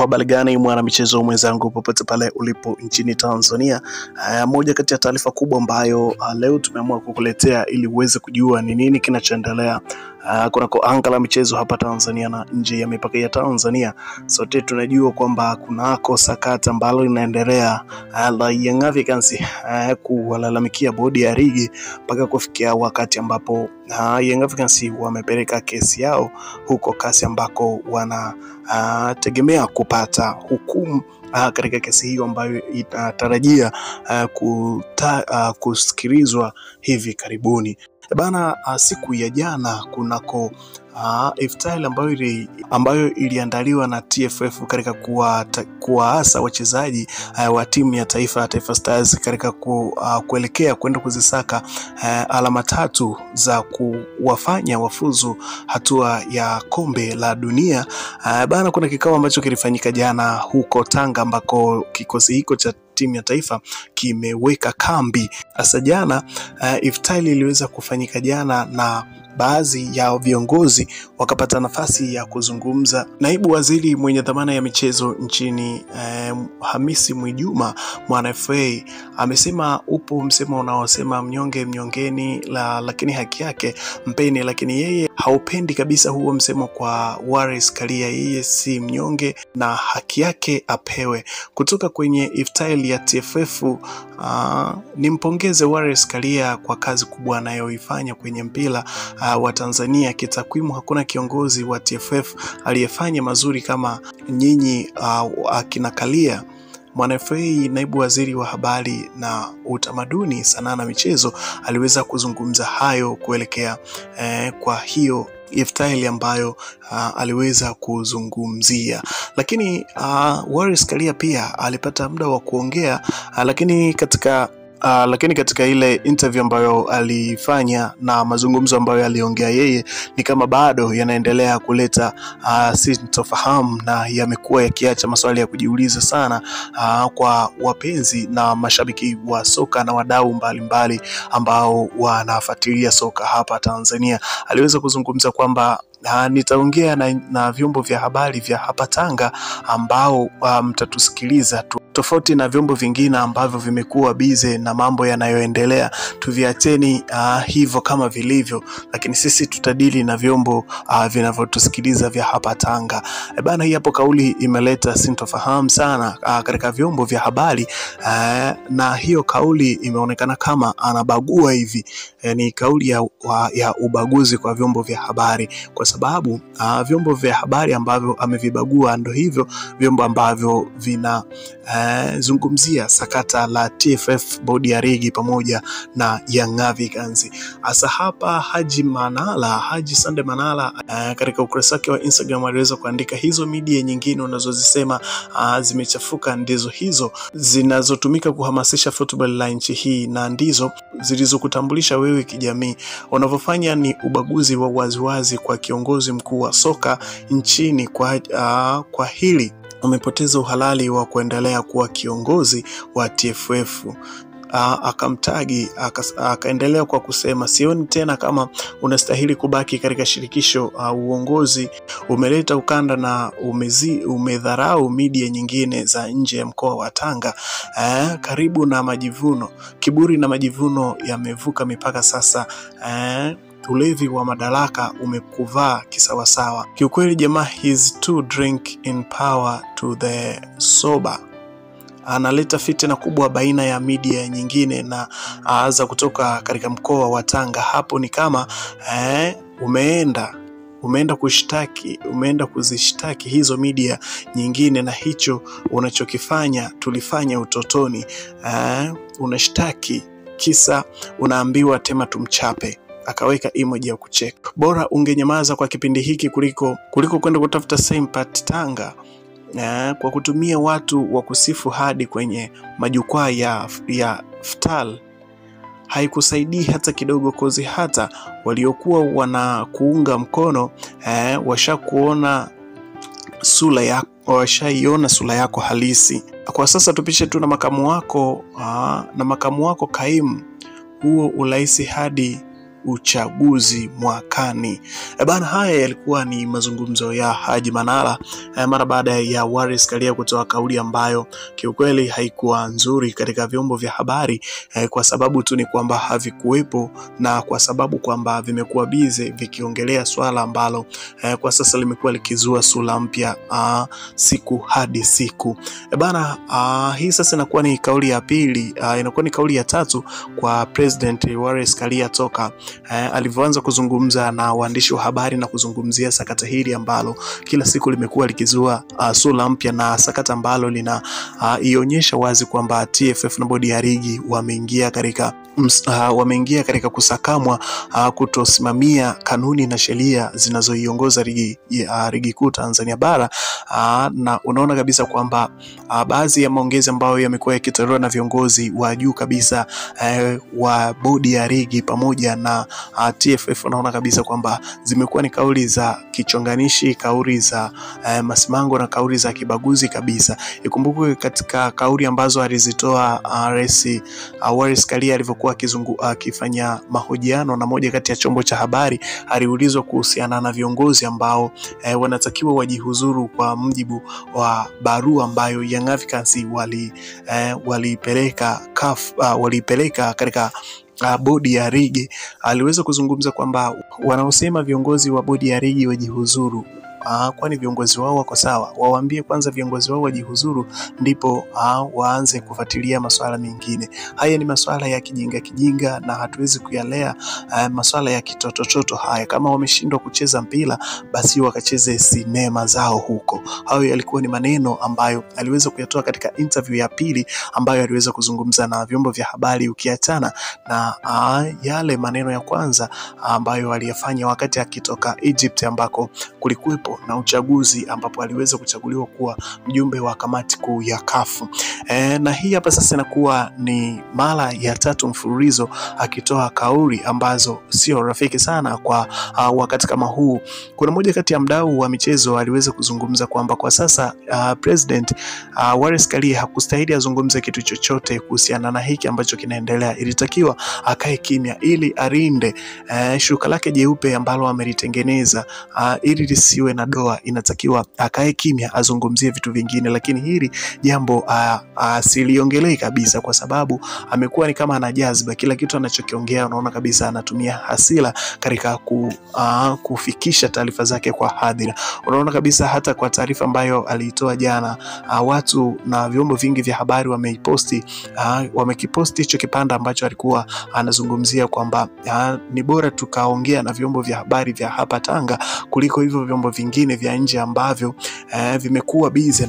Habari gani mwana michezo mwenzangu popote pale ulipo nchini Tanzania. Moja kati ya taarifa kubwa ambayo leo tumeamua kukuletea ili uweze kujua ni nini kinachoendelea kunako anga la michezo hapa Tanzania na nje ya mipaka ya Tanzania. Sote tunajua kwamba kunako sakata ambalo linaendelea la Young Africans kuwalalamikia bodi ya ligi mpaka kufikia wakati ambapo Young Africans wamepeleka kesi yao huko kasi ambako wanategemea kupata hukumu katika kesi hiyo ambayo inatarajia kusikilizwa hivi karibuni. Bana, siku ya jana kunako iftari ambayo iliandaliwa na TFF katika kuwaasa wachezaji wa timu ya Taifa Stars katika kuelekea kwenda kuzisaka alama 3 za kuwafanya wafuzu hatua ya kombe la dunia. Bana, kuna kikao ambacho kilifanyika jana huko Tanga ambako kikosi hiko cha timu ya taifa kimeweka kambi. Hasa jana iftari iliweza kufanyika jana na baadhi ya viongozi wakapata nafasi ya kuzungumza. Naibu waziri mwenye dhamana ya michezo nchini Hamisi Mwijuma mwana FA amesema upo msemo unaosema mnyonge mnyongeni, lakini haki yake mpeni, lakini yeye haupendi kabisa huo msemo kwa Wallace Karia. Yeye si mnyonge na haki yake apewe. Kutoka kwenye iftari ya TFF, nimpongeze Wallace Karia kwa kazi kubwa anayoifanya kwenye mpira wa Tanzania. Kitakwimu hakuna kiongozi wa TFF aliyefanya mazuri kama nyinyi akina Karia. Mwana FA naibu waziri wa habari na utamaduni, sanaa na michezo aliweza kuzungumza hayo kuelekea kwa hiyo iftari ambayo aliweza kuzungumzia. Lakini Wallace Karia pia alipata muda wa kuongea, lakini katika ile interview ambayo alifanya na mazungumzo ambayo aliongea yeye ni kama bado yanaendelea kuleta sintofahamu na yamekuwa yakiacha maswali ya kujiuliza sana kwa wapenzi na mashabiki wa soka na wadau mbalimbali ambao wanafuatilia soka hapa Tanzania. Aliweza kuzungumza kwamba nitaongea na vyombo vya habari vya hapa Tanga ambao mtatusikiliza tofauti na vyombo vingine ambavyo vimekuwa bize na mambo yanayoendelea. Tuviacheni hivyo kama vilivyo, lakini sisi tutadili na vyombo vinavyotusikiliza vya hapa Tanga. Bana, hii hapo kauli imeleta sintofahamu sana katika vyombo vya habari, na hiyo kauli imeonekana kama anabagua hivi. Ni kauli ya ubaguzi kwa vyombo vya habari, kwa sababu vyombo vya habari ambavyo amevibagua ndio hivyo vyombo ambavyo vina zungumzia sakata la TFF, bodi ya ligi pamoja na Young Africans. Asa hapa Haji Sande Manala katika ukurasa wake wa Instagram aliweza kuandika, hizo media nyingine unazozisema zimechafuka ndizo hizo zinazotumika kuhamasisha football la nchi hii na ndizo zilizokutambulisha wewe kijamii. Unavyofanya ni ubaguzi wa waziwazi kwa kiongozi mkuu wa soka nchini. Kwa hili umepoteza uhalali wa kuendelea kuwa kiongozi wa TFF. Akamtagi akaendelea kwa kusema, sioni tena kama unastahili kubaki katika shirikisho. Uongozi umeleta ukanda na umedharau media nyingine za nje ya mkoa wa Tanga. Karibu na majivuno, kiburi na majivuno yamevuka mipaka sasa. Ulevi wa madaraka umekuvaa kisawasawa. Kiukweli jamaa, his to drink in power to the sober. Analeta fitina kubwa baina ya media nyingine na za kutoka katika mkoa wa Tanga. Hapo ni kama umeenda kuzishtaki hizo media nyingine, na hicho unachokifanya tulifanya utotoni. Unashtaki kisa unaambiwa tema tumchape. Akaweka emoji ya kucheka. Bora ungenyamaza kwa kipindi hiki kuliko kwenda kutafuta sympathy Tanga kwa kutumia watu wa kusifu hadi kwenye majukwaa ya iftari. Haikusaidia hata kidogo, kozi hata waliokuwa wanakuunga mkono washaiona sura yako halisi. Kwa sasa tupishe tu na makamu wako kaimu. Huo ulaisi hadi uchaguzi mwakani. Bana, haya yalikuwa ni mazungumzo ya Haji Manara mara baada ya Wallace Karia kutoa kauli ambayo kiukweli haikuwa nzuri katika vyombo vya habari kwa sababu tu ni kwamba havikuwepo na kwa sababu kwamba vimekuwa bize vikiongelea swala ambalo kwa sasa limekuwa likizua sura mpya siku hadi siku. Bana, hii sasa inakuwa ni kauli ya pili, inakuwa ni kauli ya tatu kwa President Wallace Karia toka alivyoanza kuzungumza na waandishi wa habari na kuzungumzia sakata hili ambalo kila siku limekuwa likizua sura mpya, na sakata ambalo lina ionyesha wazi kwamba TFF na bodi ya ligi wameingia katika kusakamwa kutosimamia kanuni na sheria zinazoiongoza ligi kuu Tanzania bara. Na unaona kabisa kwamba baadhi ya maongezi ambayo yamekuwa yakitolewa na viongozi wa juu kabisa wa bodi ya ligi pamoja na TFF, unaona kabisa kwamba zimekuwa ni kauli za kichonganishi, kauli za masimango na kauli za kibaguzi kabisa. Ikumbukwe katika kauli ambazo alizitoa Wallace Karia alivyokuwa akifanya mahojiano na moja kati ya chombo cha habari, aliulizwa kuhusiana na viongozi ambao wanatakiwa wajihuzuru kwa mujibu wa barua ambayo Young Africans walipeleka katika bodi ya ligi. Aliweza kuzungumza kwamba wanaosema viongozi wa bodi ya ligi wajihuzuru, kwani viongozi wao wako sawa, waambie kwanza viongozi wao wajihuzuru ndipo waanze kufuatilia masuala mengine. Haya ni masuala ya kijinga na hatuwezi kuyalea masuala ya kitoto haya. Kama wameshindwa kucheza mpira basi wakacheze sinema zao huko. Hayo yalikuwa ni maneno ambayo aliweza kuyatoa katika interview ya pili ambayo aliweza kuzungumza na vyombo vya habari, ukiachana na yale maneno ya kwanza ambayo aliyafanya wakati akitoka Egypt ambako kulikuwepo na uchaguzi ambapo aliweza kuchaguliwa kuwa mjumbe wa kamati kuu ya CAF. Na hii hapa sasa inakuwa ni mara ya tatu mfululizo akitoa kauli ambazo sio rafiki sana kwa wakati kama huu. Kuna moja kati ya mdau wa michezo aliweza kuzungumza kwamba kwa sasa President Wallace Karia hakustahili azungumze kitu chochote kuhusiana na hiki ambacho kinaendelea. Ilitakiwa akae kimya ili arinde shuka lake jeupe ambalo amelitengeneza ili lisiwe na doa. Inatakiwa akae kimya azungumzie vitu vingine, lakini hili jambo asiliongelee kabisa kwa sababu amekuwa ni kama anajazba. Kila kitu anachokiongea unaona kabisa anatumia hasira katika kufikisha taarifa zake kwa hadhira. Unaona kabisa hata kwa taarifa ambayo aliitoa jana, watu na vyombo vingi vya habari wamekiposti hicho kipanda ambacho alikuwa anazungumzia kwamba ni bora tukaongea na vyombo vya habari vya hapa Tanga kuliko hivyo vyombo vingine vya nje ambavyo vimekuwa bize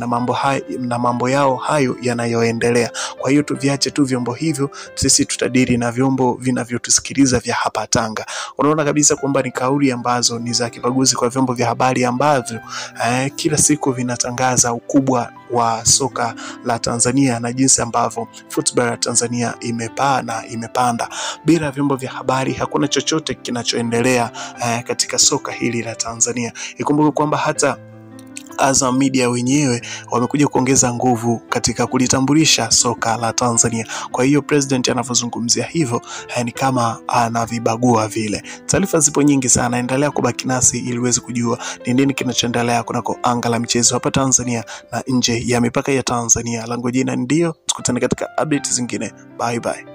na mambo yao hayo yanayoendelea. Kwa hiyo tuviache tu vyombo hivyo, sisi tutadiri na vyombo vinavyotusikiliza vya hapa Tanga. Unaona kabisa kwamba ni kauli ambazo ni za kibaguzi kwa vyombo vya habari ambavyo kila siku vinatangaza ukubwa wa soka la Tanzania na jinsi ambavyo football ya Tanzania imepaa na imepanda. Bila vyombo vya habari hakuna chochote kinachoendelea katika soka hili la Tanzania. Ikumbuke kwamba hata Azam Media wenyewe wamekuja kuongeza nguvu katika kulitambulisha soka la Tanzania. Kwa hiyo president anavyozungumzia hivyo ni kama anavibagua vile. Taarifa zipo nyingi sana, endelea kubaki nasi ili uweze kujua ni nini kinachoendelea kunako anga la michezo hapa Tanzania na nje ya mipaka ya Tanzania. Langu jina ndio, tukutane katika update zingine. Bye bye.